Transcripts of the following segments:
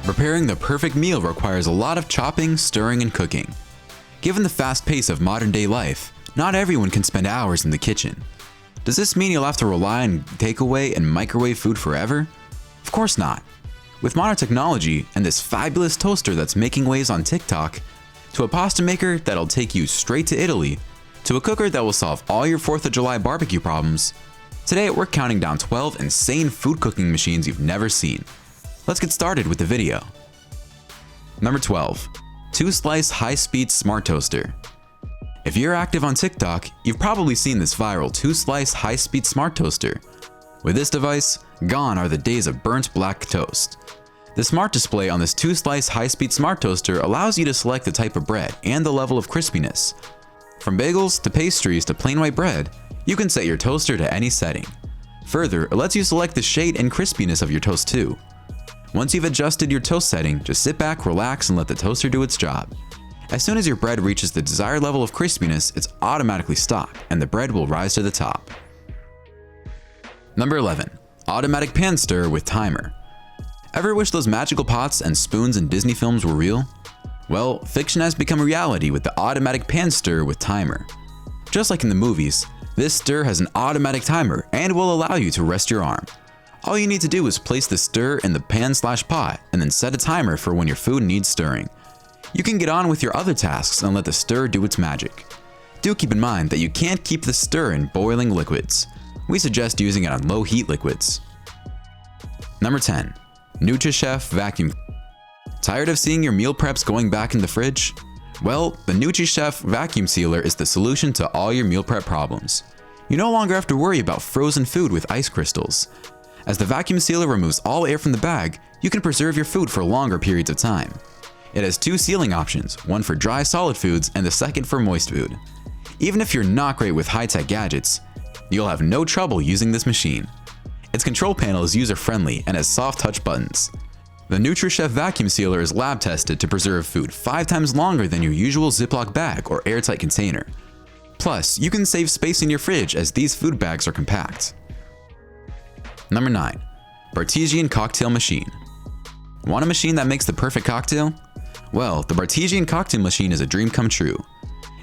Preparing the perfect meal requires a lot of chopping, stirring, and cooking. Given the fast pace of modern-day life, not everyone can spend hours in the kitchen. Does this mean you'll have to rely on takeaway and microwave food forever? Of course not. With modern technology and this fabulous toaster that's making waves on TikTok, to a pasta maker that'll take you straight to Italy, to a cooker that will solve all your 4th of July barbecue problems, today we're counting down 12 insane food cooking machines you've never seen. Let's get started with the video. Number 12. 2-slice high-speed smart toaster. If you're active on TikTok, you've probably seen this viral 2-slice high-speed smart toaster. With this device, gone are the days of burnt black toast. The smart display on this 2-slice high-speed smart toaster allows you to select the type of bread and the level of crispiness. From bagels to pastries to plain white bread, you can set your toaster to any setting. Further, it lets you select the shade and crispiness of your toast too. Once you've adjusted your toast setting, just sit back, relax, and let the toaster do its job. As soon as your bread reaches the desired level of crispiness, it's automatically stopped, and the bread will rise to the top. Number 11. Automatic pan stir with timer. Ever wish those magical pots and spoons in Disney films were real? Well, fiction has become reality with the automatic pan stir with timer. Just like in the movies, this stir has an automatic timer and will allow you to rest your arm. All you need to do is place the stir in the pan/pot and then set a timer for when your food needs stirring. You can get on with your other tasks and let the stir do its magic. Do keep in mind that you can't keep the stir in boiling liquids. We suggest using it on low heat liquids. Number 10. NUTRICHEF vacuum. Tired of seeing your meal preps going back in the fridge? Well, the NUTRICHEF vacuum sealer is the solution to all your meal prep problems. You no longer have to worry about frozen food with ice crystals. As the vacuum sealer removes all air from the bag, you can preserve your food for longer periods of time. It has 2 sealing options, one for dry solid foods and the second for moist food. Even if you're not great with high-tech gadgets, you'll have no trouble using this machine. Its control panel is user-friendly and has soft touch buttons. The NUTRICHEF vacuum sealer is lab tested to preserve food 5 times longer than your usual Ziploc bag or airtight container. Plus, you can save space in your fridge as these food bags are compact. Number 9. BARTESIAN cocktail machine. Want a machine that makes the perfect cocktail? Well, the BARTESIAN cocktail machine is a dream come true.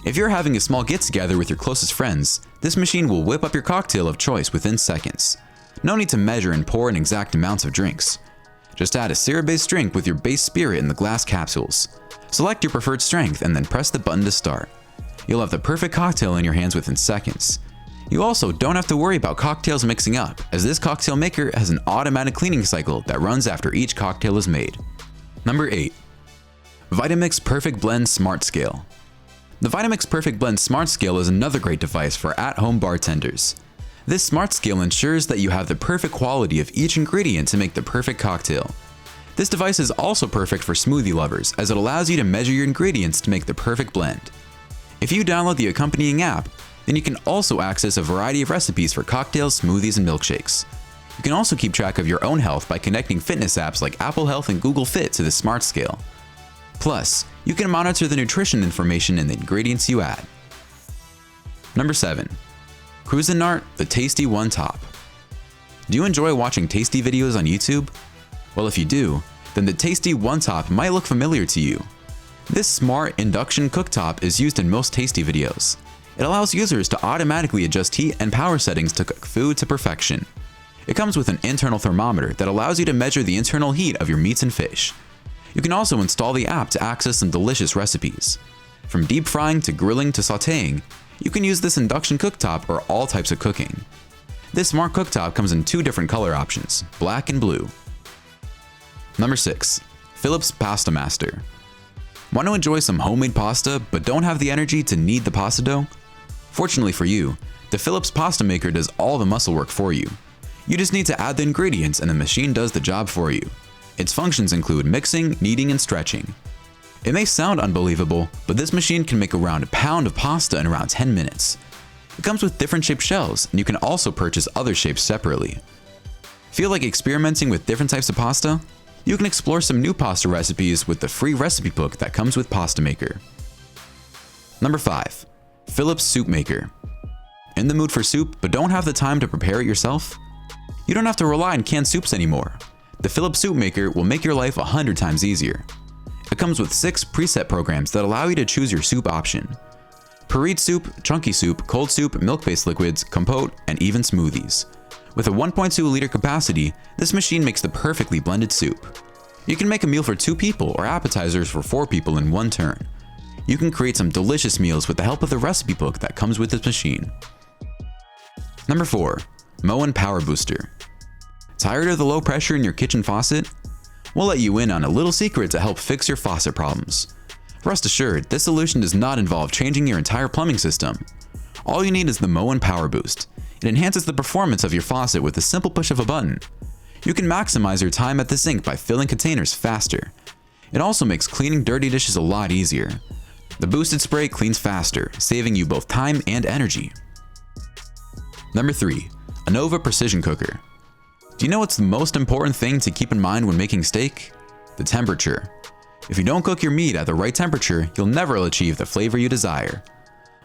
If you're having a small get-together with your closest friends, this machine will whip up your cocktail of choice within seconds. No need to measure and pour in exact amounts of drinks. Just add a syrup-based drink with your base spirit in the glass capsules. Select your preferred strength and then press the button to start. You'll have the perfect cocktail in your hands within seconds. You also don't have to worry about cocktails mixing up, as this cocktail maker has an automatic cleaning cycle that runs after each cocktail is made. Number 8. VITAMIX Perfect Blend Smart Scale. The VITAMIX Perfect Blend Smart Scale is another great device for at-home bartenders. This smart scale ensures that you have the perfect quality of each ingredient to make the perfect cocktail. This device is also perfect for smoothie lovers, as it allows you to measure your ingredients to make the perfect blend. If you download the accompanying app, then you can also access a variety of recipes for cocktails, smoothies, and milkshakes. You can also keep track of your own health by connecting fitness apps like Apple Health and Google Fit to the smart scale. Plus, you can monitor the nutrition information in the ingredients you add. Number 7. CUISINART, the Tasty One Top. Do you enjoy watching tasty videos on YouTube? Well, if you do, then the Tasty One Top might look familiar to you. This smart induction cooktop is used in most tasty videos. It allows users to automatically adjust heat and power settings to cook food to perfection. It comes with an internal thermometer that allows you to measure the internal heat of your meats and fish. You can also install the app to access some delicious recipes. From deep frying to grilling to sautéing, you can use this induction cooktop for all types of cooking. This smart cooktop comes in 2 different color options, black and blue. Number 6. Philips Pasta Master. Want to enjoy some homemade pasta but don't have the energy to knead the pasta dough? Fortunately for you, the Philips Pasta Maker does all the muscle work for you. You just need to add the ingredients and the machine does the job for you. Its functions include mixing, kneading, and stretching. It may sound unbelievable, but this machine can make around a pound of pasta in around 10 minutes. It comes with different shaped shells, and you can also purchase other shapes separately. Feel like experimenting with different types of pasta? You can explore some new pasta recipes with the free recipe book that comes with Pasta Maker. Number 5. Philips Soup Maker. In the mood for soup but don't have the time to prepare it yourself? You don't have to rely on canned soups anymore. The Philips Soup Maker will make your life 100 times easier. It comes with 6 preset programs that allow you to choose your soup option. Pureed soup, chunky soup, cold soup, milk-based liquids, compote, and even smoothies. With a 1.2 liter capacity, this machine makes the perfectly blended soup. You can make a meal for 2 people or appetizers for 4 people in one turn. You can create some delicious meals with the help of the recipe book that comes with this machine. Number 4. MOEN Power Booster. Tired of the low pressure in your kitchen faucet? We'll let you in on a little secret to help fix your faucet problems. Rest assured, this solution does not involve changing your entire plumbing system. All you need is the MOEN Power Boost. It enhances the performance of your faucet with a simple push of a button. You can maximize your time at the sink by filling containers faster. It also makes cleaning dirty dishes a lot easier. The boosted spray cleans faster, saving you both time and energy. Number 3. ANOVA Precision Cooker. Do you know what's the most important thing to keep in mind when making steak? The temperature. If you don't cook your meat at the right temperature, you'll never achieve the flavor you desire.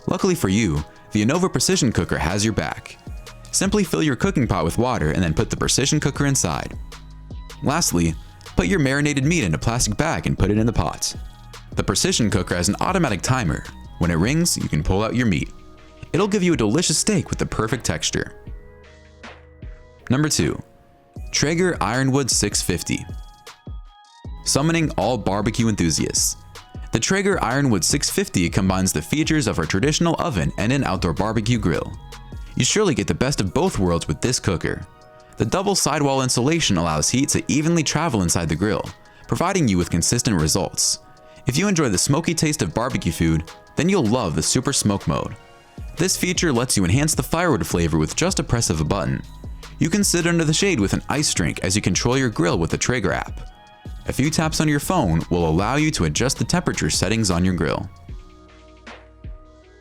Luckily for you, the ANOVA Precision Cooker has your back. Simply fill your cooking pot with water and then put the precision cooker inside. Lastly, put your marinated meat in a plastic bag and put it in the pot. The precision cooker has an automatic timer. When it rings, you can pull out your meat. It'll give you a delicious steak with the perfect texture. Number 2. TRAEGER IRONWOOD 650. Summoning all barbecue enthusiasts. The TRAEGER IRONWOOD 650 combines the features of our traditional oven and an outdoor barbecue grill. You surely get the best of both worlds with this cooker. The double sidewall insulation allows heat to evenly travel inside the grill, providing you with consistent results. If you enjoy the smoky taste of barbecue food, then you'll love the Super Smoke mode. This feature lets you enhance the firewood flavor with just a press of a button. You can sit under the shade with an ice drink as you control your grill with the TRAEGER app. A few taps on your phone will allow you to adjust the temperature settings on your grill.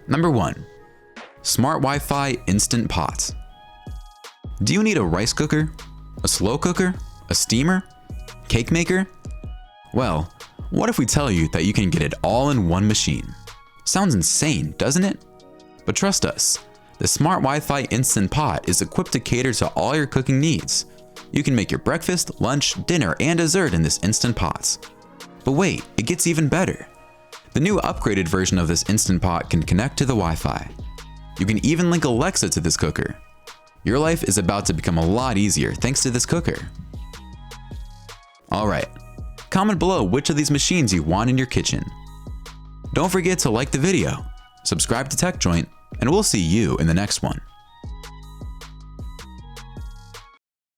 Number 1. Smart Wi-Fi Instant Pot. Do you need a rice cooker? A slow cooker? A steamer? Cake maker? Well, what if we tell you that you can get it all in one machine? Sounds insane, doesn't it? But trust us, the Smart Wi-Fi Instant Pot is equipped to cater to all your cooking needs. You can make your breakfast, lunch, dinner, and dessert in this Instant Pot. But wait, it gets even better. The new upgraded version of this Instant Pot can connect to the Wi-Fi. You can even link Alexa to this cooker. Your life is about to become a lot easier thanks to this cooker. Alright, comment below which of these machines you want in your kitchen. Don't forget to like the video, subscribe to TechJoint, and we'll see you in the next one.